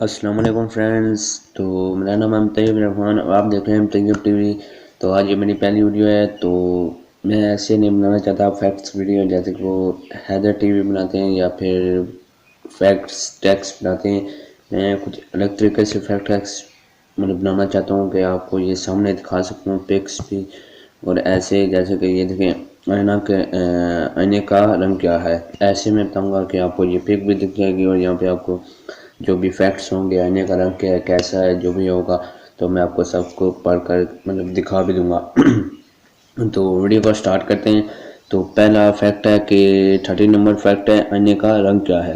अस्सलाम वालेकुम फ्रेंड्स। तो मेरा नाम है तैयब रहमान और आप देख रहे हैं तैयब टीवी। तो आज ये मेरी पहली वीडियो है। तो मैं ऐसे नहीं बनाना चाहता फैक्ट्स वीडियो जैसे कि वो हैदर टीवी बनाते हैं या फिर फैक्ट्स टैक्स बनाते हैं। मैं कुछ अलग तरीके से फैक्ट टैक्स बनाना चाहता हूँ कि आपको ये सामने दिखा सकूँ पिक्स भी। और ऐसे जैसे कि ये देखें आईने का रंग क्या है। ऐसे मैं बताऊँगा कि आपको ये पिक भी दिख जाएगी और यहाँ पे आपको जो भी फैक्ट्स होंगे आईने का रंग क्या है कैसा है जो भी होगा तो मैं आपको सबको पढ़कर दिखा भी दूंगा। तो वीडियो को स्टार्ट करते हैं। तो पहला फैक्ट है कि 30 नंबर फैक्ट है आईने का रंग क्या है।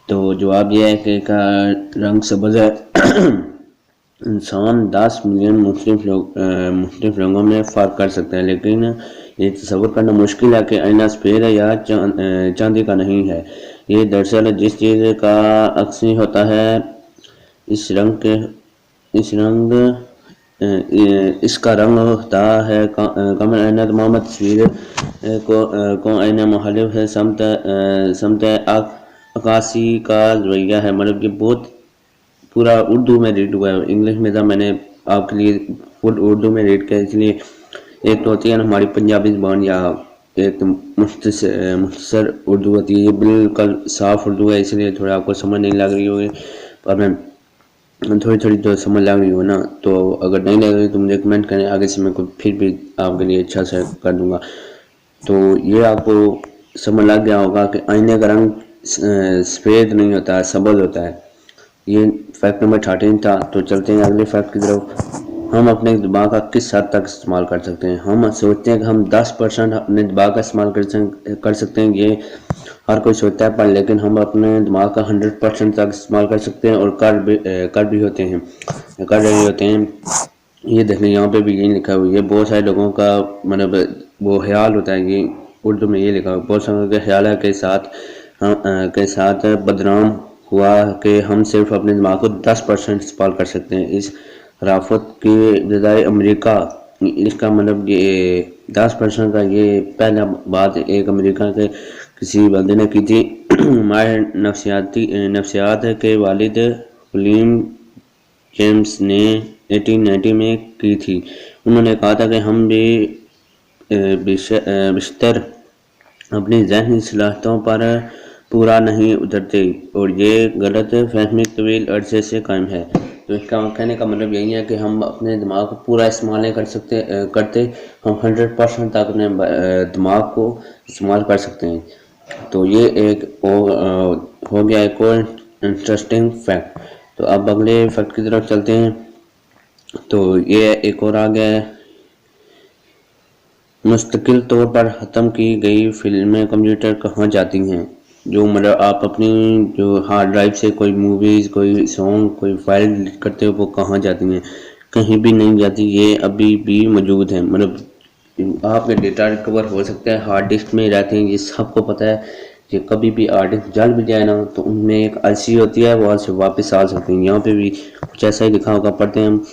तो जवाब यह है कि का रंग सब्ज़ है। इंसान 10 मिलियन मुख्तलिफ रंगों में फ़र्क कर सकते हैं, लेकिन ये तस्वर करना मुश्किल है कि आईना सफ़ेद है या चांदी का नहीं है। ये दरअसल जिस चीज़ का अक्सी होता है इस रंग के इस रंग इसका रंग होता है। कमर आईना तमाम तस्वीर को आईना मुखालिफ है समत अक्सी का रवैया है। ये बहुत पूरा उर्दू में रीड हुआ है, इंग्लिश में था मैंने आपके लिए फुल उर्दू में रीड किया। इसलिए एक तो होती है ना हमारी पंजाबी ज़बान या एक तो मुख्तसर उर्दू होती है, ये बिल्कुल साफ़ उर्दू है, इसलिए थोड़ा आपको समझ नहीं लग रही होगी। पर मैं थोड़ी थोड़ी तो समझ लग रही हो ना, तो अगर नहीं लग रही तो मुझे कमेंट करें, आगे से मैं कुछ फिर भी आपके लिए अच्छा से कर दूँगा। तो ये आपको समझ लग गया होगा कि आईने का रंग सफ़ेद नहीं होता है, सब्ज़ होता है। ये फैक्ट नंबर 13 था। तो चलते हैं अगले फैक्ट की तरफ। हम अपने दिमाग का किस हद तक इस्तेमाल कर सकते हैं। हम सोचते हैं कि हम 10% अपने दिमाग का इस्तेमाल कर सकते हैं, ये हर कोई सोचता है, पर लेकिन हम अपने दिमाग का 100% तक इस्तेमाल कर सकते हैं और कर भी होते हैं, कर रहे होते हैं। ये देख लें, यहाँ पे भी यही लिखा हुआ है। ये बहुत सारे लोगों का वो ख्याल होता है, ये उर्दू में ये लिखा हुआ है, बहुत सारे लोगों का ख्याल है के साथ बदनाम हुआ कि हम सिर्फ अपने दिमाग को 10% इस्तेमाल कर सकते हैं। इस खराफत की बजाय अमेरिका इसका ये 10% का ये पहला बात एक अमेरिका के किसी बंदे ने की थी। माहिर नफ्सियात के वालिद विलियम जेम्स ने 1890 में की थी। उन्होंने कहा था कि हम भी बिस्तर अपनी ज़हनी सलाहियतों पर पूरा नहीं उतरते और ये गलत फहमी तवील अरसे से कायम है। तो इसका कहने का मतलब यही है कि हम अपने दिमाग को पूरा इस्तेमाल नहीं करते। हम 100% तक अपने दिमाग को इस्तेमाल कर सकते हैं। तो ये एक हो गया एक और इंटरेस्टिंग फैक्ट। तो अब अगले फैक्ट की तरफ चलते हैं। तो ये एक और आ गया है। मुस्तकिल तौर पर ख़त्म की गई फिल्में कंप्यूटर कहाँ जाती हैं। जो आप अपनी जो हार्ड ड्राइव से कोई मूवीज़ कोई सॉन्ग कोई फाइल डिलीट करते हो वो कहाँ जाती हैं। कहीं भी नहीं जाती, ये अभी भी मौजूद है। आपके डेटा रिकवर हो सकता है, हार्ड डिस्क में रहते हैं, ये सबको पता है कि कभी भी हार्ड डिस्क जल भी जाए ना तो उनमें एक आईसी होती है, वहाँ से वापस आ सकते हैं। यहाँ पे भी कुछ ऐसा ही लिखा होगा, पढ़ते हैं हम।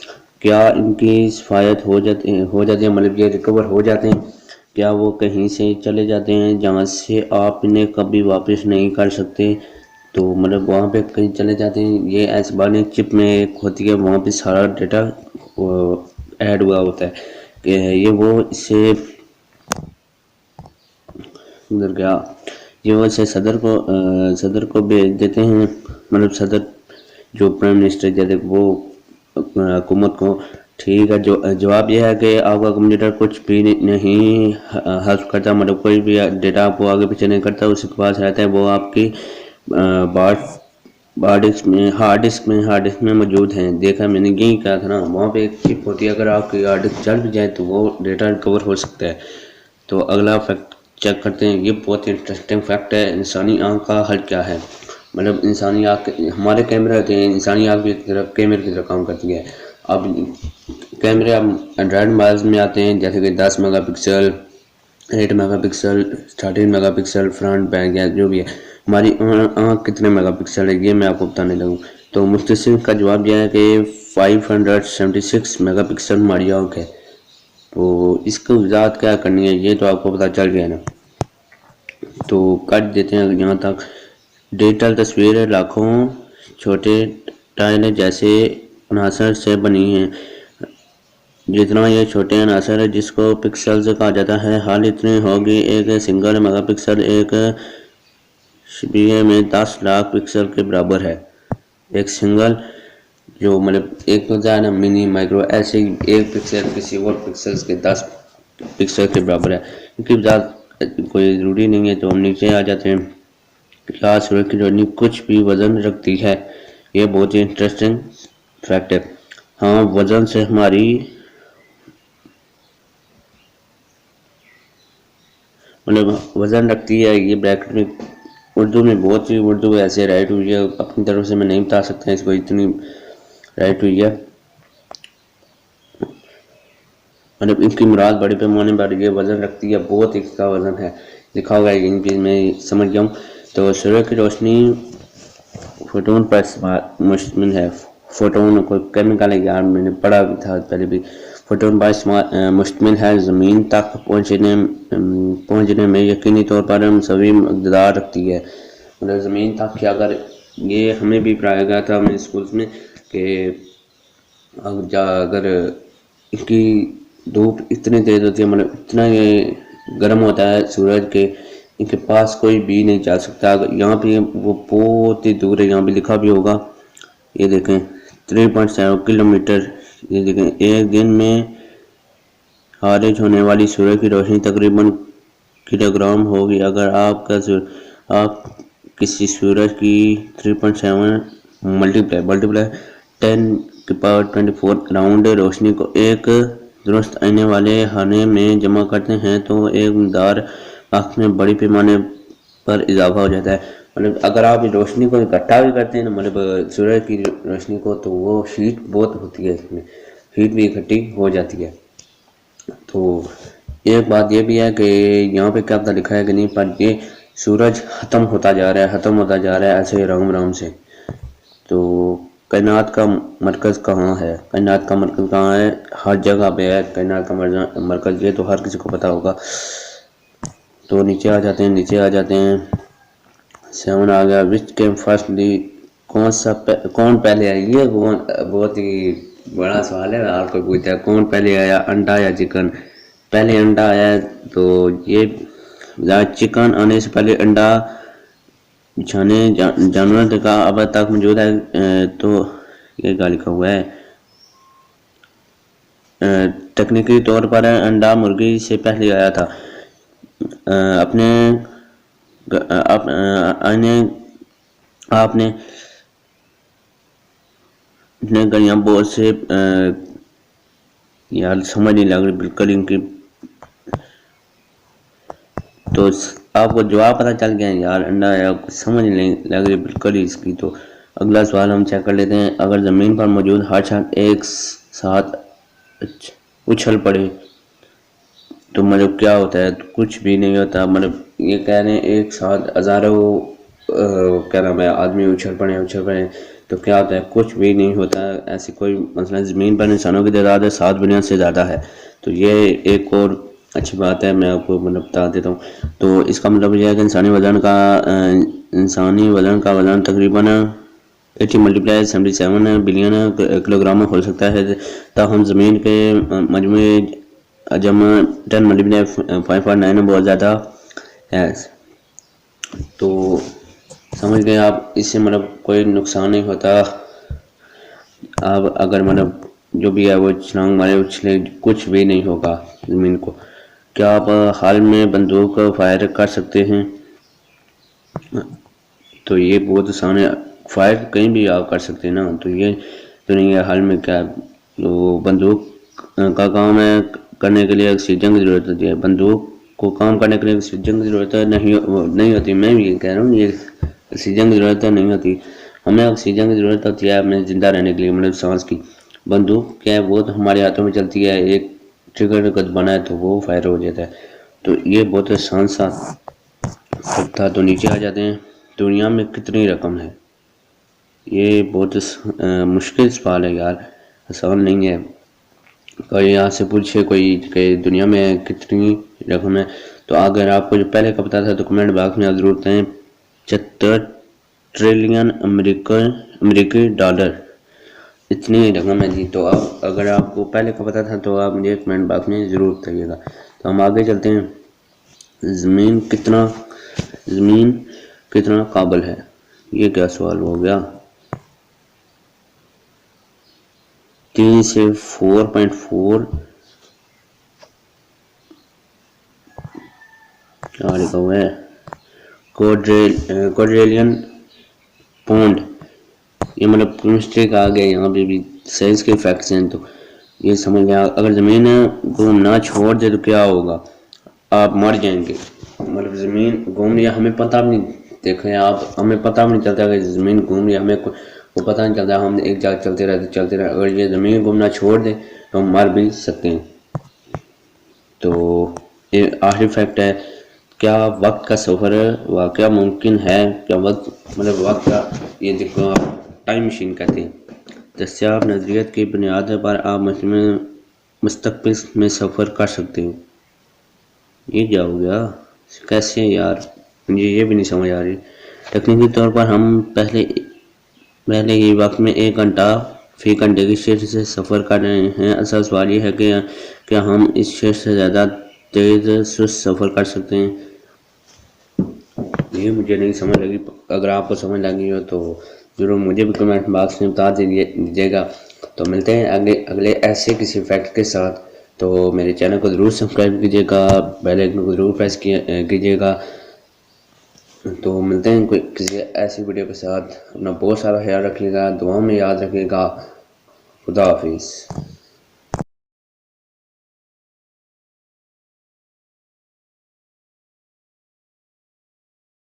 क्या इनकी सफायत हो जाती है, ये रिकवर हो जाते हैं। क्या वो कहीं से चले जाते हैं जहाँ से आप इन्हें कभी वापस नहीं कर सकते। तो वहाँ पे कहीं चले जाते हैं। ये ऐसे बाने चिप में एक होती है, वहाँ पे सारा डेटा ऐड हुआ होता है कि ये वो इससे उधर गया, ये वो से सदर को भेज देते हैं। सदर जो प्राइम मिनिस्टर जैसे वो हुकूमत को। ठीक है, जो जवाब यह है कि आपका कंप्यूटर कुछ भी नहीं हेल्प करता, कोई भी डेटा आपको आगे पीछे नहीं करता, उसके पास रहता है। वो आपकी हार्ड डिस्क में मौजूद हैं। देखा मैंने यही कहा था ना, वहाँ पे एक चिप होती है, अगर आपकी हार्ड डिस्क चल भी जाए तो वो डेटा रिकवर हो सकता है। तो अगला फैक्ट चेक करते हैं। ये बहुत ही इंटरेस्टिंग फैक्ट है। इंसानी आँख का हल क्या है। इंसानी आँख, हमारे कैमरे होते हैं, इंसानी आँख भी कैमरे की तरह काम करती है। अब कैमरे अब एंड्रॉयड मोबाइल्स में आते हैं, जैसे कि 10 megapixel 8 megapixel 13 megapixel front back या जो भी है। हमारी आँख कितने मेगापिक्सल है ये मैं आपको बताने लगूँ। तो मुख्तसर का जवाब यह है कि 576 मेगापिक्सल हमारी आँख है। तो इसको वजाहत क्या करनी है ये तो आपको पता चल गया ना। तो कर देते हैं यहाँ तक। डिजिटल तस्वीरें लाखों छोटे टाइलें जैसे अनासर से बनी हैं। जितना ये छोटे अनासर है जिसको पिक्सेल्स कहा जाता है, हाल इतनी होगी। एक सिंगल मेगापिक्सल एक शबीह में 10 लाख पिक्सल के बराबर है। एक सिंगल जो मतलब एक तो है ना मिनी माइक्रो, ऐसे ही एक पिक्सल किसी और पिक्सल्स के 10 पिक्सल के बराबर है। क्योंकि ज़्यादा कोई ज़रूरी नहीं है। तो हम नीचे आ जाते हैं। क्या सूरज की रोशनी कुछ भी वजन रखती है? ये बहुत ही इंटरेस्टिंग फैक्ट है। हाँ, वजन से हमारी मतलब वजन रखती है। ये ब्रैकेट में उर्दू में बहुत ही उर्दू ऐसे राइट हुई है, अपनी तरफ से मैं नहीं बता सकता इसको, इतनी राइट हुई है। मतलब इनकी मुराद बड़े पैमाने पर ये वजन रखती है, बहुत इसका वजन है लिखा हुआ है इन चीज़ में, समझ गया हूँ। तो सूरज की रोशनी फोटोन पर मुश्तमिल है। फोटोन कोई केमिकल है यार, मैंने पढ़ा भी था पहले भी। फोटोन पर मुश्तमिल है। ज़मीन तक पहुँचने में यकीनी तौर पर हम सभी मकदार रखती है। मतलब ज़मीन तक कि अगर ये हमें भी पढ़ाया गया था हमें स्कूल्स में कि अगर इसकी धूप इतनी तेज़ होती है, मतलब इतना ये गर्म होता है सूरज के, इनके पास कोई भी नहीं जा सकता। यहाँ पे वो बहुत ही दूर है, यहाँ पे लिखा भी होगा, ये देखें 3.7 किलोमीटर। ये देखें एक दिन में खारिज होने वाली सूरज की रोशनी तकरीबन किलोग्राम होगी। अगर आप किसी सूरज की 3.7 मल्टीप्लाई 10 की पावर 24 राउंड रोशनी को एक दुरुस्त आने वाले खाने में जमा करते हैं तो एक मकदार वक्त में बड़ी पैमाने पर इजाफा हो जाता है। मतलब अगर आप रोशनी को इकट्ठा भी करते हैं ना, मतलब सूरज की रोशनी को, तो वो हीट बहुत होती है, इसमें हीट भी इकट्ठी हो जाती है। तो एक बात ये भी है कि यहाँ पे क्या पता लिखा है कि नहीं, पर ये सूरज ख़त्म होता जा रहा है, ख़त्म होता जा रहा है ऐसे राम राम से। तो कायनात का मरकज़ कहाँ है? कायनात का मरकज़ कहाँ है? हर जगह पे है कायनात का मरकज़, ये तो हर किसी को पता होगा। तो नीचे आ जाते हैं, नीचे आ जाते हैं। 7 आ गया। विच केम फर्स्टली, कौन पहले आया? ये बहुत ही बड़ा सवाल है, हर कोई पूछता है कौन पहले आया, अंडा या चिकन? पहले अंडा आया, तो ये चिकन आने से पहले अंडा बिछाने जानवर का अब तक मौजूद है। तो ये क्या लिखा हुआ है? तकनीकी तौर पर अंडा मुर्गी से पहले आया था। अपने आपने अपने गलियां बहुत से यार समझ नहीं लग रही बिल्कुल इनकी। तो आपको जवाब पता चल गया यार, अंडा या समझ नहीं लग रही बिल्कुल ही इसकी। तो अगला सवाल हम चेक कर लेते हैं। अगर ज़मीन पर मौजूद हर शख्स एक साथ उछल पड़े तो मतलब क्या होता है? तो कुछ भी नहीं होता। मतलब ये कह रहे हैं एक साथ हज़ारों क्या नाम है आदमी उछल पड़े तो क्या होता है? कुछ भी नहीं होता। ऐसी कोई मसला ज़मीन पर इंसानों की तादाद है 7 बिलियन से ज़्यादा है। तो ये एक और अच्छी बात है, मैं आपको मतलब बता देता हूँ। तो इसका मतलब यह है कि इंसानी वजन का वजन तकरीबन 80 मल्टीप्लाई 77 बिलियन किलोग्राम हो सकता है। ताहम ज़मीन के मजमूई अजम 10 मल्टीप्लाई 5.9 बहुत ज़्यादा है। तो समझ गए आप, इससे मतलब कोई नुकसान नहीं होता। आप अगर मतलब जो भी है वो छलांग मारे उछले, कुछ भी नहीं होगा ज़मीन को। क्या आप हाल में बंदूक फायर कर सकते हैं? तो ये बहुत आसान है, फायर कहीं भी आप कर सकते हैं ना। तो ये तो नहीं है हाल में क्या। तो बंदूक का काम है करने के लिए ऑक्सीजन की ज़रूरत होती है। बंदूक को काम करने के लिए ऑक्सीजन की ज़रूरत नहीं होती। मैं भी ये कह रहा हूँ, ये ऑक्सीजन की ज़रूरत नहीं होती। हमें ऑक्सीजन की ज़रूरत होती है हमें ज़िंदा रहने के लिए, मतलब सांस की। बंदूक क्या है, वो तो हमारे हाथों में चलती है, एक ट्रिगर का दबाना है तो वो फायर हो जाता है। तो ये बहुत आसान सा था। तो नीचे आ जाते हैं। दुनिया में कितनी रकम है? ये बहुत मुश्किल सवाल है यार, आसान नहीं है। कोई यहाँ से पूछे कोई कि दुनिया में कितनी रकम है, तो अगर आपको जो पहले का पता था तो कमेंट बॉक्स में आप जरूर बताएं। 76 ट्रिलियन अमेरिकी डॉलर। इतनी ही रकम है जी। तो अब अगर आपको पहले का पता था तो आप मुझे कमेंट बॉक्स में ज़रूर बताइएगा। तो हम आगे चलते हैं। ज़मीन कितना काबिल है, ये क्या सवाल हो गया। 3 से 4.4 क्या लिखा हुआ है, क्वाड्रिलियन पौंड। ये मतलब केमिस्ट्री का आ गया, यहाँ पे भी साइंस के फैक्ट्स हैं। तो ये समझ लिया, अगर ज़मीन घूमना छोड़ दे तो क्या होगा, आप मर जाएंगे। मतलब ज़मीन घूम रही है, हमें पता भी नहीं, देखें आप, हमें पता भी नहीं चलता कि ज़मीन घूम रही है, हमें वो पता नहीं चलता, हम एक जगह चलते रहते। अगर ये ज़मीन घूमना छोड़ दे तो हम मर भी सकते हैं। तो ये आखिरी फैक्ट है, क्या वक्त का सफ़र वाकया मुमकिन है, क्या वक्त मतलब वक्त का, ये देखो आप टाइम मशीन कहते हैं। दस्याब नज़रियत की बुनियाद पर आप मुस्तकबिल में सफ़र कर सकते हो। ये क्या हो गया, कैसे यार, मुझे ये भी नहीं समझ आ रही। तकनीकी तौर पर हम पहले ही वक्त में 1 घंटा फी घंटे की क्षेत्र से सफ़र कर रहे हैं। असल सवाल ये है कि क्या हम इस क्षेत्र से ज़्यादा तेज़ सुस्त सफ़र कर सकते हैं। ये मुझे नहीं समझ लगी, अगर आपको समझ लगी हो तो ज़रूर मुझे भी कमेंट बॉक्स में बता दीजिएगा। तो मिलते हैं अगले ऐसे किसी फैक्ट के साथ। तो मेरे चैनल को ज़रूर सब्सक्राइब कीजिएगा, बेल आइकन को ज़रूर प्रेस कीजिएगा। तो मिलते हैं कोई किसी ऐसी वीडियो के साथ। अपना बहुत सारा ख्याल रखिएगा, दुआ में याद रखिएगा। खुदा हाफिज़।